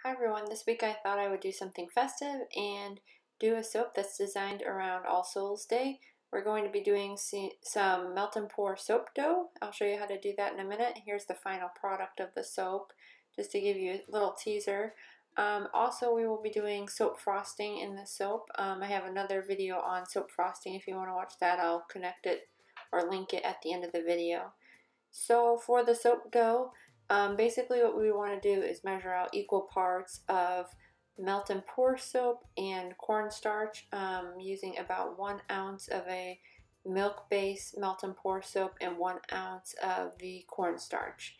Hi everyone, this week I thought I would do something festive and do a soap that's designed around All Souls Day. We're going to be doing some melt and pour soap dough. I'll show you how to do that in a minute. Here's the final product of the soap, just to give you a little teaser. Also, we will be doing soap frosting in the soap. I have another video on soap frosting. If you want to watch that, I'll connect it or link it at the end of the video. So for the soap dough, basically what we want to do is measure out equal parts of melt and pour soap and cornstarch, using about 1 ounce of a milk-based melt and pour soap and 1 ounce of the cornstarch.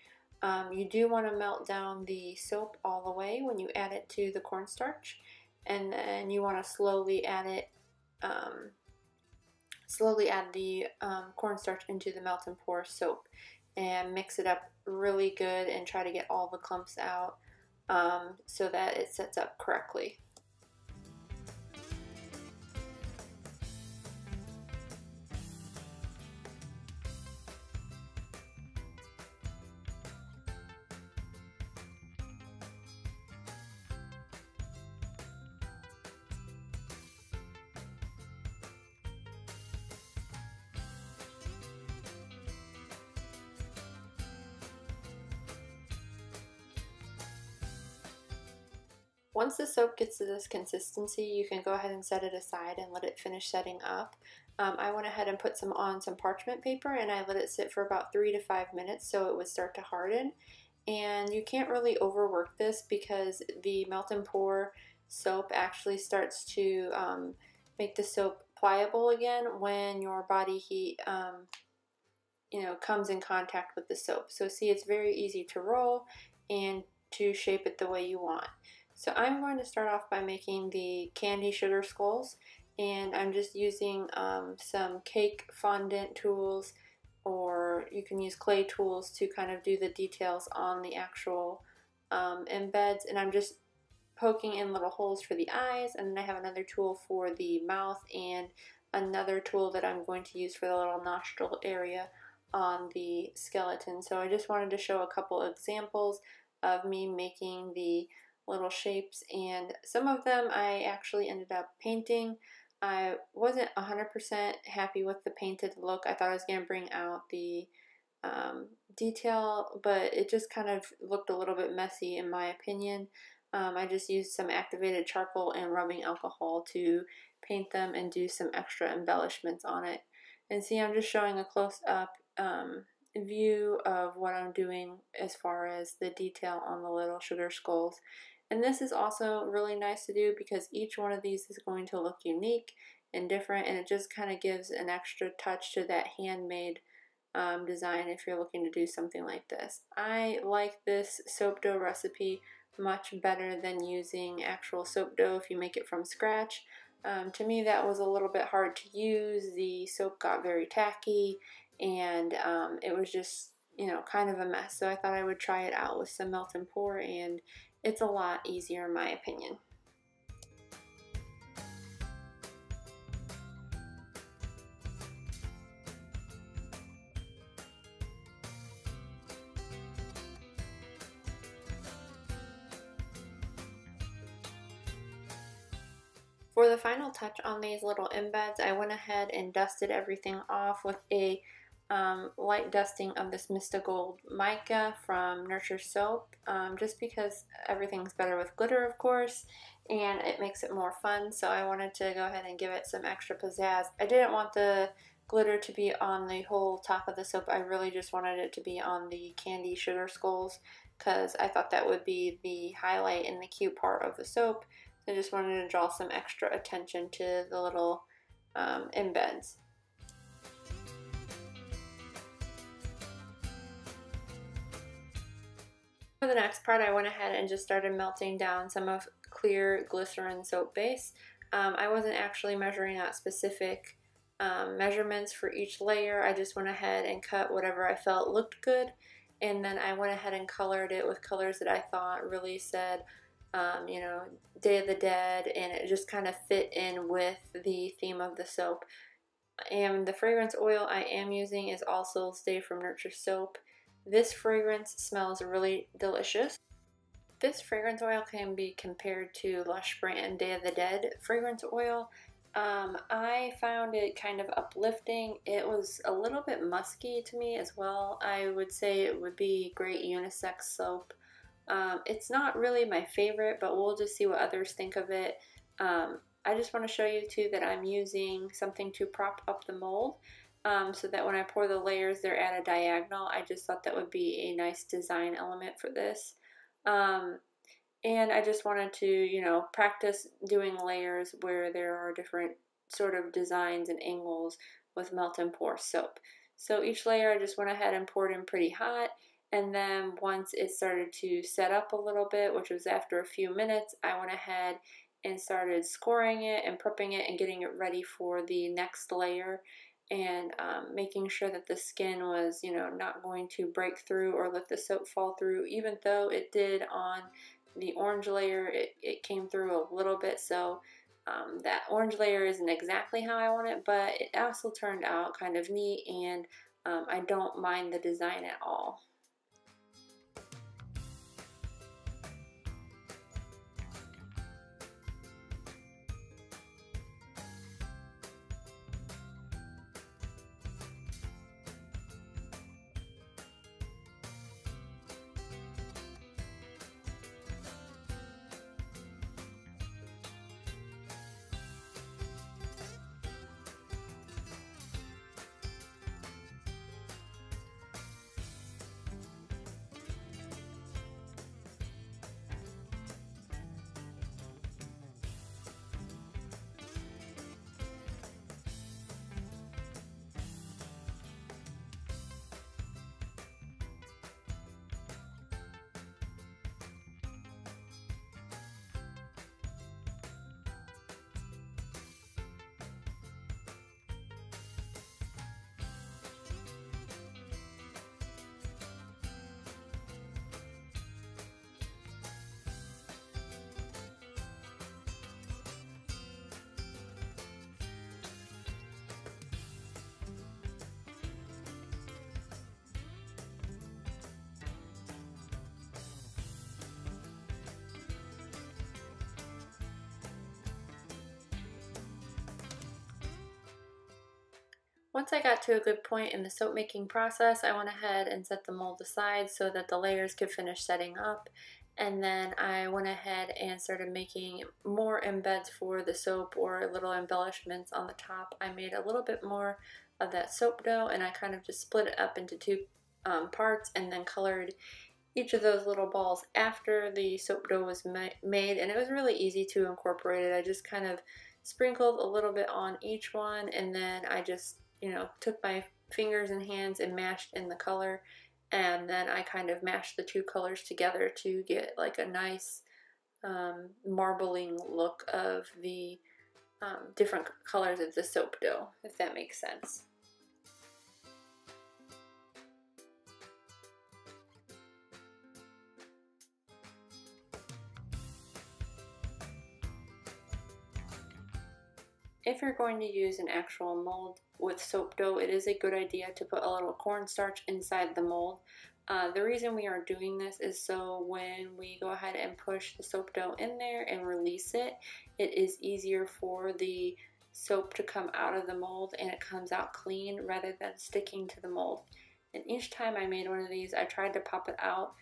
You do want to melt down the soap all the way when you add it to the cornstarch, and then you want to slowly add the cornstarch into the melt and pour soap and mix it up really good and try to get all the clumps out so that it sets up correctly. Once the soap gets to this consistency, you can go ahead and set it aside and let it finish setting up. I went ahead and put some on some parchment paper and I let it sit for about 3 to 5 minutes so it would start to harden. And you can't really overwork this because the melt and pour soap actually starts to make the soap pliable again when your body heat comes in contact with the soap. So see, it's very easy to roll and to shape it the way you want. So I'm going to start off by making the candy sugar skulls, and I'm just using some cake fondant tools, or you can use clay tools to kind of do the details on the actual embeds, and I'm just poking in little holes for the eyes, and then I have another tool for the mouth and another tool that I'm going to use for the little nostril area on the skeleton. So I just wanted to show a couple examples of me making the little shapes, and some of them I actually ended up painting. I wasn't 100% happy with the painted look. I thought I was going to bring out the detail, but it just kind of looked a little bit messy in my opinion. I just used some activated charcoal and rubbing alcohol to paint them and do some extra embellishments on it. And see, I'm just showing a close-up view of what I'm doing as far as the detail on the little sugar skulls. And this is also really nice to do because each one of these is going to look unique and different, and it just kind of gives an extra touch to that handmade design if you're looking to do something like this. I like this soap dough recipe much better than using actual soap dough if you make it from scratch. To me, that was a little bit hard to use. The soap got very tacky, and it was just, kind of a mess. So I thought I would try it out with some melt and pour, and it's a lot easier in my opinion. For the final touch on these little embeds, I went ahead and dusted everything off with a light dusting of this Mista Gold mica from Nurture Soap, just because everything's better with glitter, of course, and it makes it more fun. So I wanted to go ahead and give it some extra pizzazz. I didn't want the glitter to be on the whole top of the soap. I really just wanted it to be on the candy sugar skulls because I thought that would be the highlight and the cute part of the soap. So I just wanted to draw some extra attention to the little embeds. For the next part, I went ahead and just started melting down some of clear glycerin soap base. I wasn't actually measuring out specific measurements for each layer. I just went ahead and cut whatever I felt looked good, and then I went ahead and colored it with colors that I thought really said, Day of the Dead, and it just kind of fit in with the theme of the soap. And the fragrance oil I am using is All Souls Day from Nurture Soap. This fragrance smells really delicious. This fragrance oil can be compared to Lush Brand Day of the Dead fragrance oil. I found it kind of uplifting. It was a little bit musky to me as well. I would say it would be great unisex soap. It's not really my favorite, but we'll just see what others think of it. I just want to show you too that I'm using something to prop up the mold, so that when I pour the layers, they're at a diagonal. I just thought that would be a nice design element for this. And I just wanted to, you know, practice doing layers where there are different sort of designs and angles with melt and pour soap. So each layer I just went ahead and poured in pretty hot, and then once it started to set up a little bit, which was after a few minutes, I went ahead and started scoring it and prepping it and getting it ready for the next layer, and making sure that the skin was, you know, not going to break through or let the soap fall through. Even though it did on the orange layer, it came through a little bit, so that orange layer isn't exactly how I want it, but it also turned out kind of neat, and I don't mind the design at all. Once I got to a good point in the soap making process, I went ahead and set the mold aside so that the layers could finish setting up. And then I went ahead and started making more embeds for the soap, or little embellishments on the top. I made a little bit more of that soap dough, and I kind of just split it up into two parts, and then colored each of those little balls after the soap dough was made. And it was really easy to incorporate it. I just kind of sprinkled a little bit on each one, and then I just, you know, took my fingers and hands and mashed in the color, and then I kind of mashed the two colors together to get like a nice marbling look of the different colors of the soap dough, if that makes sense. If you're going to use an actual mold with soap dough, it is a good idea to put a little cornstarch inside the mold. The reason we are doing this is so when we go ahead and push the soap dough in there and release it, it is easier for the soap to come out of the mold, and it comes out clean rather than sticking to the mold. And each time I made one of these, I tried to pop it out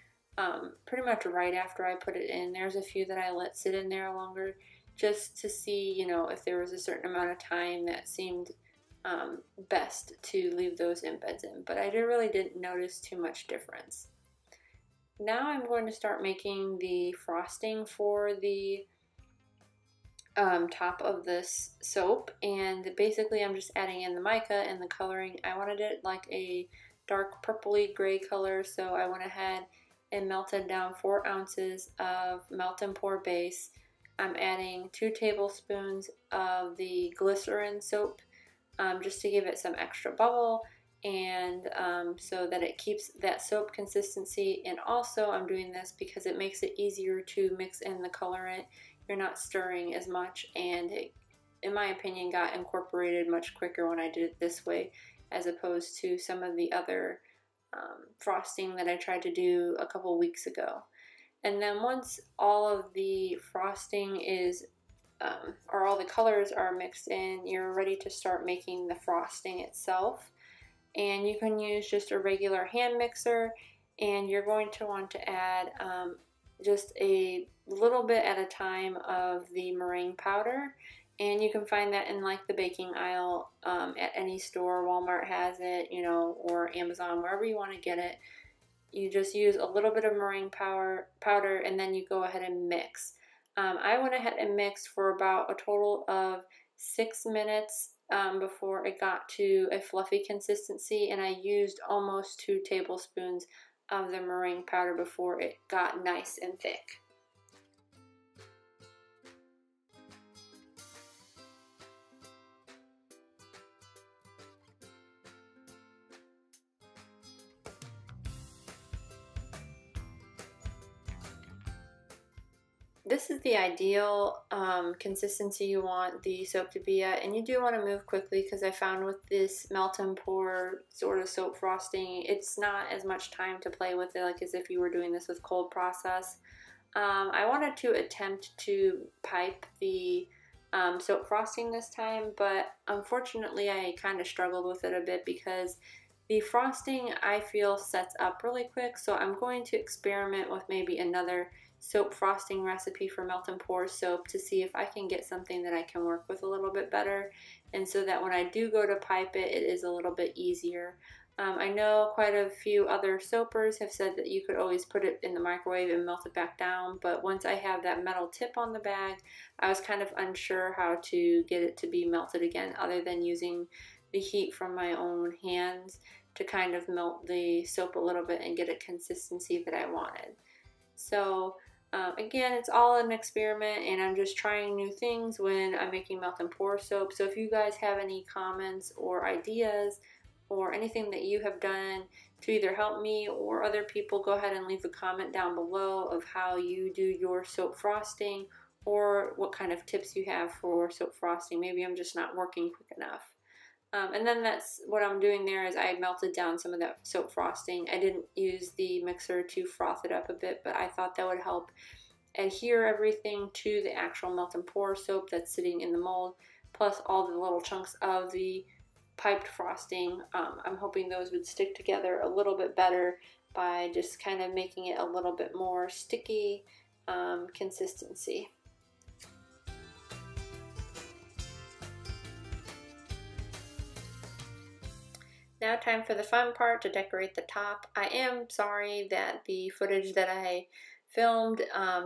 pretty much right after I put it in. There's a few that I let sit in there longer, just to see, you know, if there was a certain amount of time that seemed best to leave those embeds in. But I really didn't notice too much difference. Now I'm going to start making the frosting for the top of this soap, and basically I'm just adding in the mica and the coloring. I wanted it like a dark purpley gray color, so I went ahead and melted down 4 ounces of melt and pour base. I'm adding 2 tablespoons of the glycerin soap, just to give it some extra bubble, and so that it keeps that soap consistency. And also I'm doing this because it makes it easier to mix in the colorant. You're not stirring as much, and it, in my opinion, got incorporated much quicker when I did it this way, as opposed to some of the other frosting that I tried to do a couple weeks ago. And then once all of the frosting is, or all the colors are mixed in, you're ready to start making the frosting itself. And you can use just a regular hand mixer, and you're going to want to add just a little bit at a time of the meringue powder. And you can find that in like the baking aisle at any store. Walmart has it, you know, or Amazon, wherever you want to get it. You just use a little bit of meringue powder, and then you go ahead and mix. I went ahead and mixed for about a total of 6 minutes before it got to a fluffy consistency, and I used almost 2 tablespoons of the meringue powder before it got nice and thick. This is the ideal consistency you want the soap to be at, and you do want to move quickly because I found with this melt and pour sort of soap frosting, it's not as much time to play with it like as if you were doing this with cold process. I wanted to attempt to pipe the soap frosting this time, but unfortunately I kind of struggled with it a bit because the frosting I feel sets up really quick, so I'm going to experiment with maybe another soap frosting recipe for melt and pour soap to see if I can get something that I can work with a little bit better, and so that when I do go to pipe it, it is a little bit easier. I know quite a few other soapers have said that you could always put it in the microwave and melt it back down, but once I have that metal tip on the bag, I was kind of unsure how to get it to be melted again other than using the heat from my own hands to kind of melt the soap a little bit and get a consistency that I wanted. So again, it's all an experiment, and I'm just trying new things when I'm making melt and pour soap. So if you guys have any comments or ideas or anything that you have done to either help me or other people, go ahead and leave a comment down below of how you do your soap frosting or what kind of tips you have for soap frosting. Maybe I'm just not working quick enough. And then that's what I'm doing there is I melted down some of that soap frosting. I didn't use the mixer to froth it up a bit, but I thought that would help adhere everything to the actual melt and pour soap that's sitting in the mold, plus all the little chunks of the piped frosting. I'm hoping those would stick together a little bit better by just kind of making it a little bit more sticky consistency. Now time for the fun part, to decorate the top. I am sorry that the footage that I filmed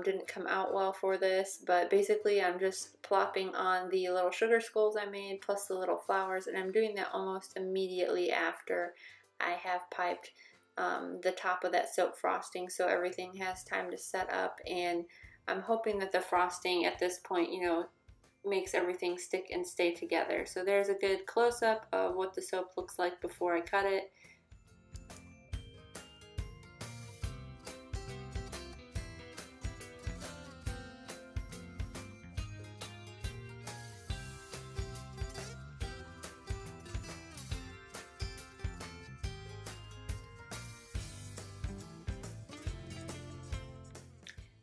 didn't come out well for this, but basically I'm just plopping on the little sugar skulls I made plus the little flowers, and I'm doing that almost immediately after I have piped the top of that soap frosting, so everything has time to set up, and I'm hoping that the frosting at this point, you know, makes everything stick and stay together. So there's a good close-up of what the soap looks like before I cut it.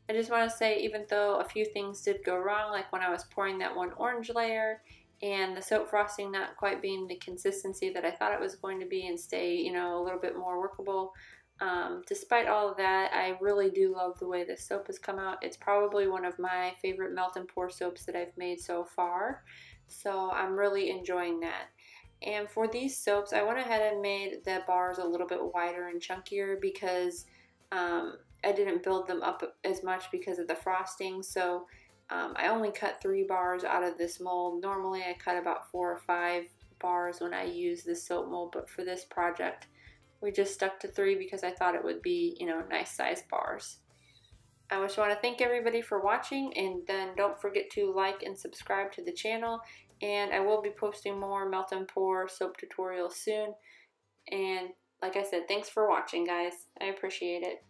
I just want to say, even though a few things did go wrong, like when I was pouring that one orange layer and the soap frosting not quite being the consistency that I thought it was going to be and stay, you know, a little bit more workable, despite all of that, I really do love the way this soap has come out. It's probably one of my favorite melt and pour soaps that I've made so far, so I'm really enjoying that. And for these soaps, I went ahead and made the bars a little bit wider and chunkier because I didn't build them up as much because of the frosting, so I only cut 3 bars out of this mold. Normally I cut about 4 or 5 bars when I use this soap mold, but for this project we just stuck to 3 because I thought it would be, you know, nice size bars. I just want to thank everybody for watching, and then don't forget to like and subscribe to the channel, and I will be posting more melt and pour soap tutorials soon. And like I said, thanks for watching, guys. I appreciate it.